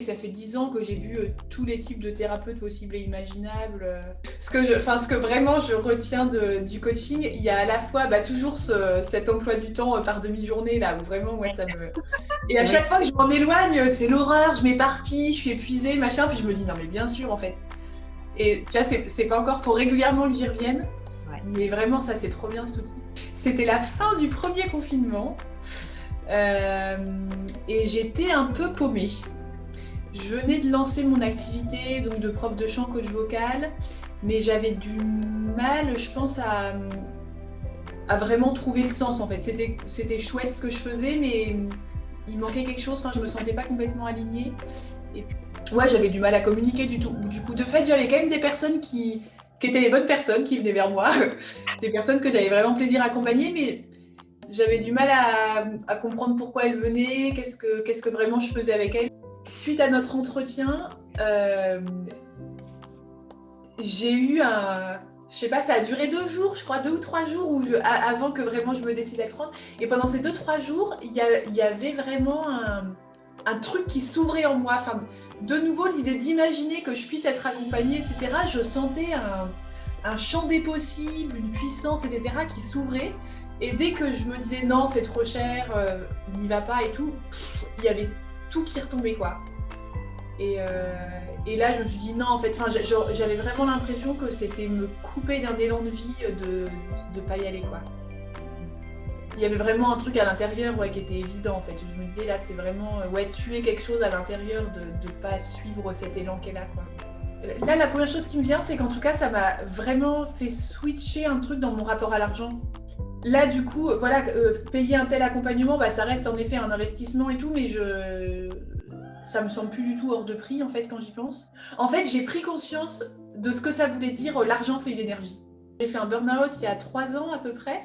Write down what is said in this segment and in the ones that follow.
Ça fait 10 ans que j'ai vu tous les types de thérapeutes possibles et imaginables. Ce que vraiment je retiens du coaching, il y a à la fois toujours cet emploi du temps par demi-journée là où vraiment moi ça me... Et à chaque fois que je m'en éloigne, c'est l'horreur, je m'éparpille, je suis épuisée, machin, puis je me dis non mais bien sûr en fait. Et tu vois, c'est pas encore, faut régulièrement que j'y revienne. Ouais. Mais vraiment ça c'est trop bien cet outil. C'était la fin du premier confinement et j'étais un peu paumée. Je venais de lancer mon activité donc de prof de chant, coach vocal, mais j'avais du mal, je pense, à vraiment trouver le sens en fait. C'était chouette ce que je faisais, mais il manquait quelque chose, enfin, je me sentais pas complètement alignée. Et puis, ouais, j'avais du mal à communiquer du tout. Du coup, de fait, j'avais quand même des personnes qui étaient les bonnes personnes qui venaient vers moi, des personnes que j'avais vraiment plaisir à accompagner, mais j'avais du mal à comprendre pourquoi elles venaient, qu'est-ce que vraiment je faisais avec elles. Suite à notre entretien, j'ai eu je sais pas, ça a duré 2 jours, je crois 2 ou 3 jours avant que vraiment je me décide à le prendre. Et pendant ces 2-3 jours, il y avait vraiment un truc qui s'ouvrait en moi. Enfin, de nouveau, l'idée d'imaginer que je puisse être accompagnée, etc. Je sentais un champ des possibles, une puissance, etc. qui s'ouvrait. Et dès que je me disais non, c'est trop cher, n'y va pas et tout, il y avait tout qui retombait quoi. Et là je me suis dit non en fait, j'avais vraiment l'impression que c'était me couper d'un élan de vie de pas y aller quoi. Il y avait vraiment un truc à l'intérieur qui était évident en fait. Je me disais là c'est vraiment tuer quelque chose à l'intérieur de pas suivre cet élan qu'elle a quoi. Là la première chose qui me vient c'est qu'en tout cas ça m'a vraiment fait switcher un truc dans mon rapport à l'argent. Là du coup voilà, payer un tel accompagnement ça reste en effet un investissement et tout, mais ça me semble plus du tout hors de prix en fait quand j'y pense. En fait j'ai pris conscience de ce que ça voulait dire l'argent c'est une énergie. J'ai fait un burn-out il y a 3 ans à peu près.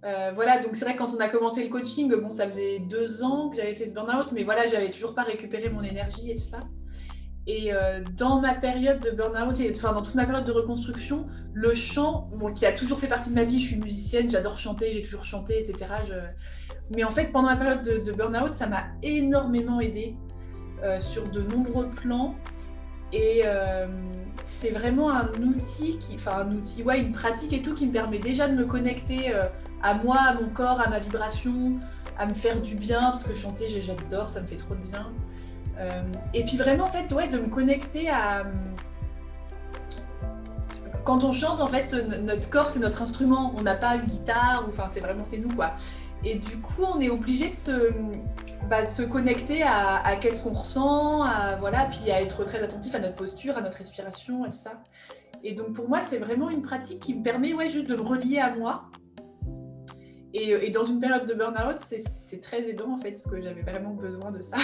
Voilà, donc c'est vrai que quand on a commencé le coaching, bon ça faisait 2 ans que j'avais fait ce burn-out, mais voilà j'avais toujours pas récupéré mon énergie et tout ça. Et dans ma période de burn-out, dans toute ma période de reconstruction, le chant, qui a toujours fait partie de ma vie, je suis musicienne, j'adore chanter, j'ai toujours chanté, etc. Mais en fait, pendant ma période de burn-out, ça m'a énormément aidée sur de nombreux plans. Et c'est vraiment un outil, une pratique et tout, qui me permet déjà de me connecter à moi, à mon corps, à ma vibration, à me faire du bien, parce que chanter, j'adore, ça me fait trop de bien. Et puis vraiment en fait de me connecter à... Quand on chante en fait notre corps c'est notre instrument, on n'a pas une guitare, c'est nous quoi. Et du coup on est obligé de se connecter à qu'est-ce qu'on ressent, puis à être très attentif à notre posture, à notre respiration et tout ça. Et donc pour moi c'est vraiment une pratique qui me permet juste de me relier à moi. Et dans une période de burn-out c'est très aidant en fait, parce que j'avais vraiment besoin de ça.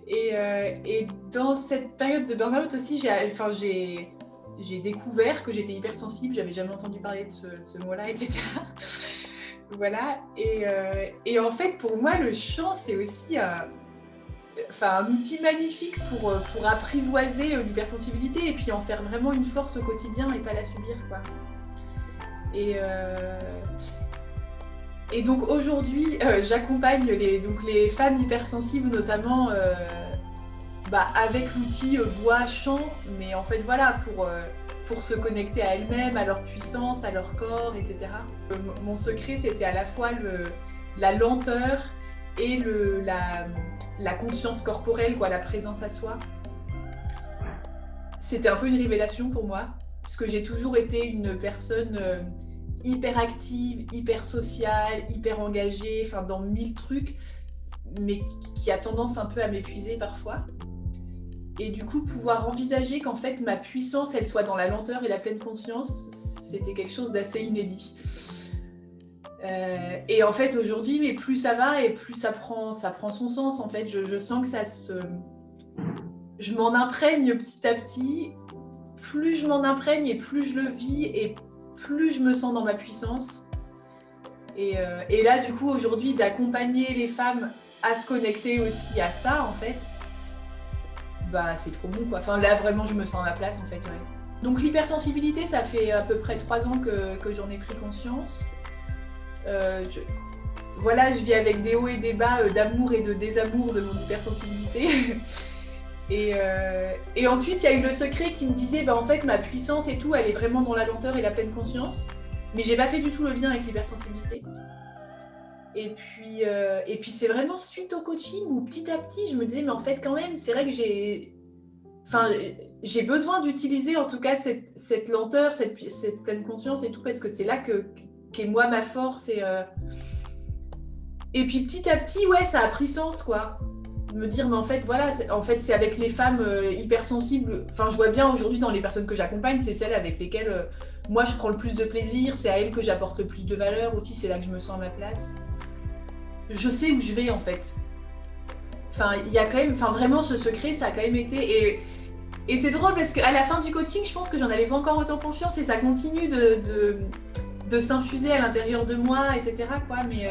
Et dans cette période de burn-out aussi, j'ai découvert que j'étais hypersensible, j'avais jamais entendu parler de ce mot-là, etc. Voilà, et en fait pour moi le chant c'est aussi un outil magnifique pour apprivoiser l'hypersensibilité et puis en faire vraiment une force au quotidien et pas la subir quoi. Et donc aujourd'hui, j'accompagne les femmes hypersensibles notamment avec l'outil voix-chant, mais en fait voilà, pour se connecter à elles-mêmes, à leur puissance, à leur corps, etc. Mon secret c'était à la fois la lenteur et la conscience corporelle, la présence à soi. C'était un peu une révélation pour moi, parce que j'ai toujours été une personne... hyper active, hyper sociale, hyper engagée, dans 1000 trucs, mais qui a tendance un peu à m'épuiser parfois. Et du coup, pouvoir envisager qu'en fait ma puissance, elle soit dans la lenteur et la pleine conscience, c'était quelque chose d'assez inédit. Et en fait aujourd'hui, mais plus ça va et plus ça prend son sens. En fait, je sens que je m'en imprègne petit à petit. Plus je m'en imprègne et plus je le vis et plus je me sens dans ma puissance. Et là, du coup, aujourd'hui, d'accompagner les femmes à se connecter aussi à ça, en fait, c'est trop bon, quoi. Là, vraiment, je me sens à ma place, en fait, ouais. Donc, l'hypersensibilité, ça fait à peu près 3 ans que j'en ai pris conscience. voilà, je vis avec des hauts et des bas d'amour et de désamour de mon hypersensibilité. Et ensuite, il y a eu le secret qui me disait, bah, en fait, ma puissance et tout, elle est vraiment dans la lenteur et la pleine conscience. Mais j'ai pas fait du tout le lien avec l'hypersensibilité. Et puis c'est vraiment suite au coaching où petit à petit, je me disais, mais en fait, quand même, c'est vrai que j'ai besoin d'utiliser en tout cas cette lenteur, cette pleine conscience et tout, parce que c'est là qu'est moi ma force. Et puis petit à petit, ouais, ça a pris sens, quoi. De me dire, mais en fait, voilà, c'est avec les femmes hypersensibles. Enfin, je vois bien aujourd'hui dans les personnes que j'accompagne, c'est celles avec lesquelles moi je prends le plus de plaisir, c'est à elles que j'apporte le plus de valeur aussi, c'est là que je me sens à ma place. Je sais où je vais en fait. Enfin, il y a quand même, enfin vraiment ce secret, ça a quand même été. Et c'est drôle parce qu'à la fin du coaching, je pense que j'en avais pas encore autant conscience et ça continue de s'infuser à l'intérieur de moi, etc. Quoi. Mais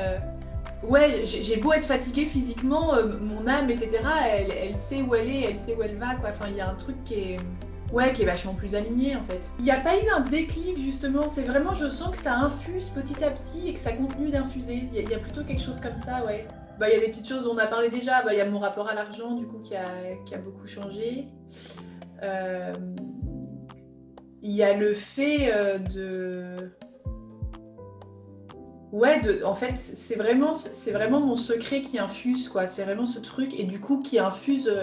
ouais, j'ai beau être fatiguée physiquement, mon âme, etc., elle sait où elle est, elle sait où elle va. Quoi. Enfin, il y a un truc qui est vachement plus aligné en fait. Il n'y a pas eu un déclic justement, c'est vraiment, je sens que ça infuse petit à petit et que ça continue d'infuser. Il y a plutôt quelque chose comme ça, ouais. Bah, il y a des petites choses dont on a parlé déjà, bah, il y a mon rapport à l'argent du coup qui a beaucoup changé. Il y a le fait en fait, c'est vraiment mon secret qui infuse, quoi. C'est vraiment ce truc, et du coup, qui infuse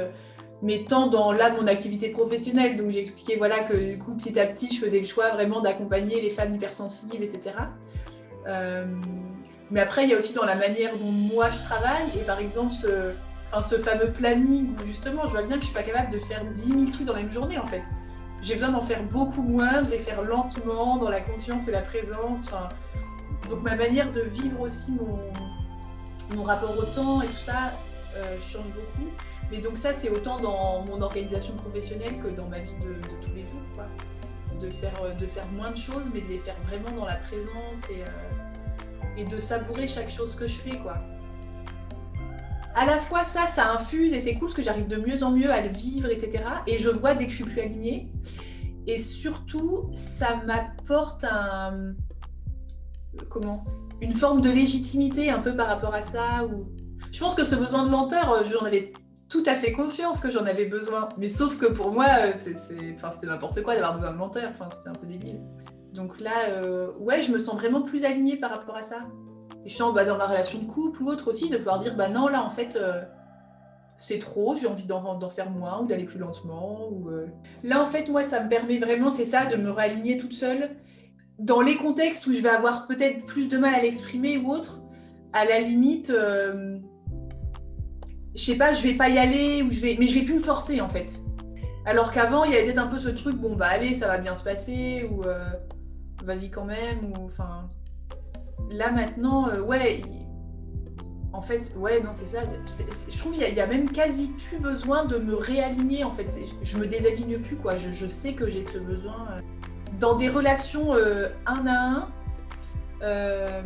mais tant dans mon activité professionnelle. Donc, j'ai expliqué, voilà, que du coup, petit à petit, je faisais le choix vraiment d'accompagner les femmes hypersensibles, etc. Mais après, il y a aussi dans la manière dont moi, je travaille, et par exemple, ce fameux planning où justement, je vois bien que je suis pas capable de faire 10 000 trucs dans la même journée, en fait. J'ai besoin d'en faire beaucoup moins, de les faire lentement, dans la conscience et la présence. Donc ma manière de vivre aussi mon rapport au temps et tout ça change beaucoup. Mais donc ça, c'est autant dans mon organisation professionnelle que dans ma vie de tous les jours, quoi. De faire moins de choses, mais de les faire vraiment dans la présence et de savourer chaque chose que je fais, quoi. À la fois ça infuse et c'est cool parce que j'arrive de mieux en mieux à le vivre, etc. Et je vois dès que je suis plus alignée. Et surtout, ça m'apporte une forme de légitimité un peu par rapport à ça. Je pense que ce besoin de lenteur, j'en avais tout à fait conscience que j'en avais besoin. Mais sauf que pour moi, c'était n'importe quoi d'avoir besoin de lenteur. Enfin, c'était un peu débile. Donc là, ouais, je me sens vraiment plus alignée par rapport à ça. Et je sens dans ma relation de couple ou autre aussi, de pouvoir dire, bah non, là, en fait, c'est trop, j'ai envie d'en faire moins ou d'aller plus lentement. Là, en fait, moi, ça me permet vraiment, c'est ça, de me réaligner toute seule. Dans les contextes où je vais avoir peut-être plus de mal à l'exprimer ou autre, à la limite, je sais pas, je vais pas y aller, mais je vais plus me forcer, en fait. Alors qu'avant, il y avait peut-être un peu ce truc, bon, bah allez, ça va bien se passer, ou vas-y quand même, ou enfin... Là, maintenant, ouais... En fait, ouais, non, c'est ça. Je trouve qu'il y a même quasi plus besoin de me réaligner, en fait. Je me désaligne plus, quoi. Je sais que j'ai ce besoin. Dans des relations un à un,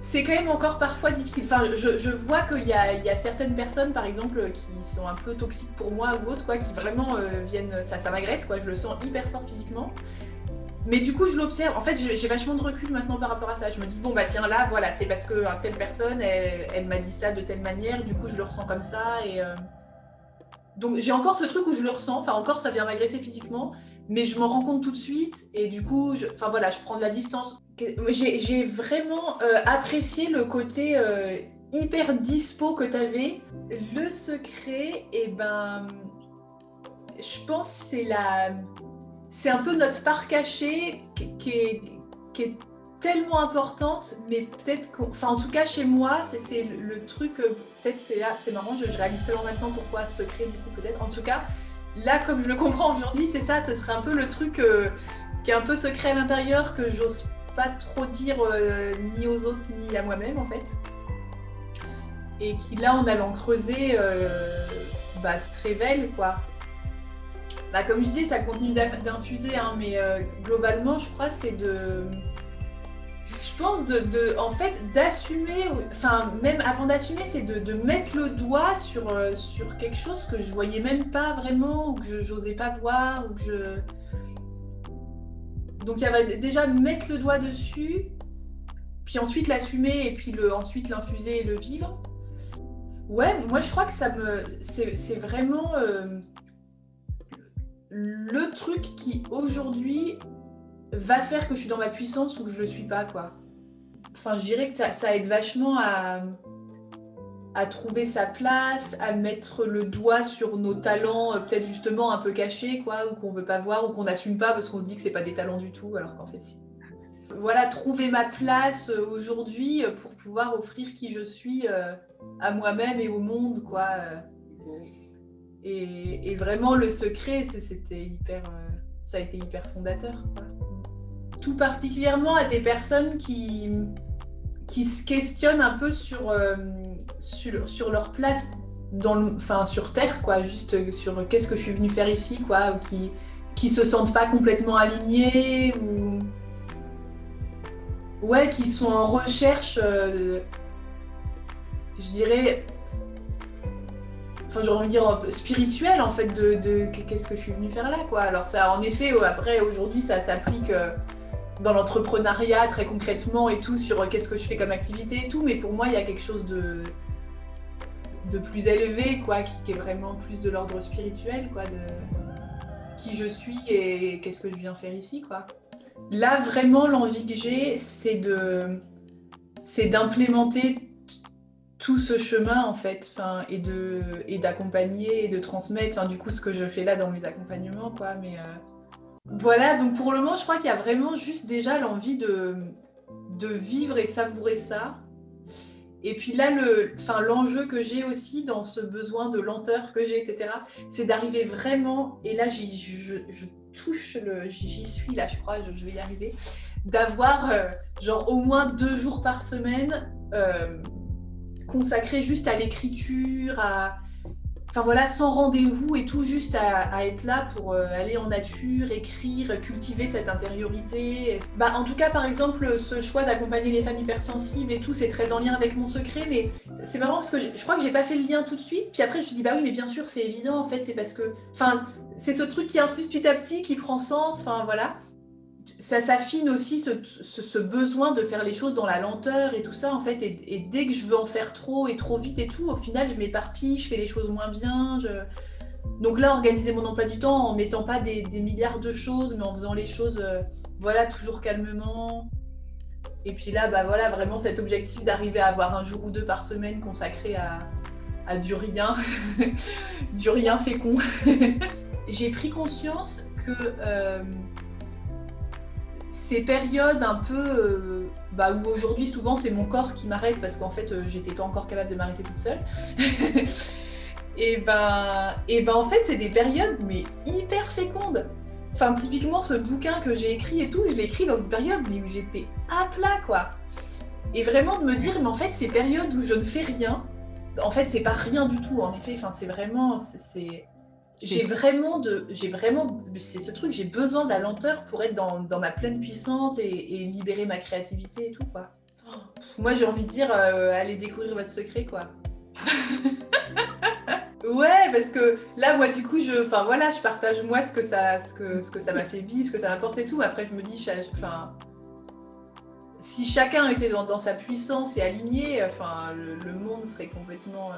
c'est quand même encore parfois difficile. Enfin, je vois qu'il y a certaines personnes, par exemple, qui sont un peu toxiques pour moi ou autres, quoi, qui vraiment viennent... Ça m'agresse, quoi. Je le sens hyper fort physiquement. Mais du coup, je l'observe. En fait, j'ai vachement de recul maintenant par rapport à ça. Je me dis, bon, bah tiens, là, voilà, c'est parce que telle personne, elle m'a dit ça de telle manière, du coup, je le ressens comme ça. Donc, j'ai encore ce truc où je le ressens. Enfin, encore, ça vient m'agresser physiquement. Mais je m'en rends compte tout de suite. Et du coup, je prends de la distance. J'ai vraiment apprécié le côté hyper dispo que tu avais. Le secret, et ben, je pense c'est c'est un peu notre part cachée qui est tellement importante, mais peut-être enfin en tout cas chez moi, c'est le truc, peut-être c'est marrant, je réalise seulement maintenant pourquoi secret du coup peut-être. En tout cas, là comme je le comprends aujourd'hui, c'est ça, ce serait un peu le truc qui est un peu secret à l'intérieur, que j'ose pas trop dire ni aux autres ni à moi-même en fait. Et qui là en allant creuser, se révèle quoi. Bah, comme je disais, ça continue d'infuser, hein, mais globalement, je crois, c'est je pense en fait, d'assumer, enfin, même avant d'assumer, c'est de mettre le doigt sur quelque chose que je voyais même pas vraiment, ou que j'osais pas voir, ou Donc, il y avait déjà mettre le doigt dessus, puis ensuite l'assumer et puis ensuite l'infuser et le vivre. Ouais, moi je crois que c'est vraiment le truc qui aujourd'hui va faire que je suis dans ma puissance ou que je le suis pas, quoi. Enfin, je dirais que ça aide vachement à trouver sa place, à mettre le doigt sur nos talents, peut-être justement un peu cachés, quoi, ou qu'on veut pas voir, ou qu'on n'assume pas parce qu'on se dit que c'est pas des talents du tout, alors qu'en fait si. Voilà, trouver ma place aujourd'hui pour pouvoir offrir qui je suis à moi-même et au monde, quoi. Et vraiment, le secret, c'était hyper, ça a été hyper fondateur, quoi. Tout particulièrement à des personnes qui se questionnent un peu sur leur place sur Terre, quoi, juste sur qu'est-ce que je suis venue faire ici, quoi, ou qui se sentent pas complètement alignés, ou ouais, qui sont en recherche, je dirais, enfin j'aurais envie de dire spirituelle en fait, de qu'est-ce que je suis venue faire là, quoi. Alors ça, en effet, après aujourd'hui ça s'applique dans l'entrepreneuriat très concrètement et tout, sur qu'est-ce que je fais comme activité et tout, mais pour moi il y a quelque chose de plus élevé, quoi, qui est vraiment plus de l'ordre spirituel, quoi, de qui je suis et qu'est-ce que je viens faire ici, quoi. Là vraiment l'envie que j'ai, c'est d'implémenter tout ce chemin en fait, et d'accompagner et de transmettre, du coup ce que je fais là dans mes accompagnements, quoi, mais voilà, donc pour le moment je crois qu'il y a vraiment juste déjà l'envie de vivre et savourer ça. Et puis là, l'enjeu que j'ai aussi dans ce besoin de lenteur que j'ai, etc., c'est d'arriver vraiment, et là je touche j'y suis là, je crois, je vais y arriver, d'avoir genre au moins 2 jours par semaine consacrés juste à l'écriture, enfin voilà, sans rendez-vous et tout, juste à être là pour aller en nature, écrire, cultiver cette intériorité. En tout cas, par exemple, ce choix d'accompagner les femmes hypersensibles et tout, c'est très en lien avec mon secret, mais c'est marrant parce que je crois que j'ai pas fait le lien tout de suite, puis après je me suis dit, bah oui, mais bien sûr, c'est évident, en fait, c'est parce que... Enfin, c'est ce truc qui infuse petit à petit, qui prend sens, enfin voilà. Ça s'affine aussi, ce besoin de faire les choses dans la lenteur et tout ça, en fait, et dès que je veux en faire trop et trop vite et tout, au final, je m'éparpille, je fais les choses moins bien. Donc là, organiser mon emploi du temps en mettant pas des milliards de choses, mais en faisant les choses, voilà, toujours calmement. Et puis là, bah voilà, vraiment cet objectif d'arriver à avoir un jour ou 2 par semaine consacré à du rien, du rien fécond. J'ai pris conscience que... ces périodes un peu où aujourd'hui souvent c'est mon corps qui m'arrête parce qu'en fait j'étais pas encore capable de m'arrêter toute seule. et en fait c'est des périodes mais hyper fécondes. Enfin typiquement ce bouquin que j'ai écrit et tout, je l'ai écrit dans une période où j'étais à plat, quoi. Et vraiment de me dire mais en fait ces périodes où je ne fais rien, en fait c'est pas rien du tout en effet, enfin c'est vraiment j'ai vraiment, c'est ce truc, j'ai besoin de la lenteur pour être dans ma pleine puissance et libérer ma créativité et tout, quoi. Moi, j'ai envie de dire, allez découvrir votre secret, quoi. Ouais, parce que là, moi, du coup, je partage moi ce que ça m'a fait vivre, ce que ça m'apporte et tout. Après, je me dis, si chacun était dans sa puissance et aligné, le monde serait complètement...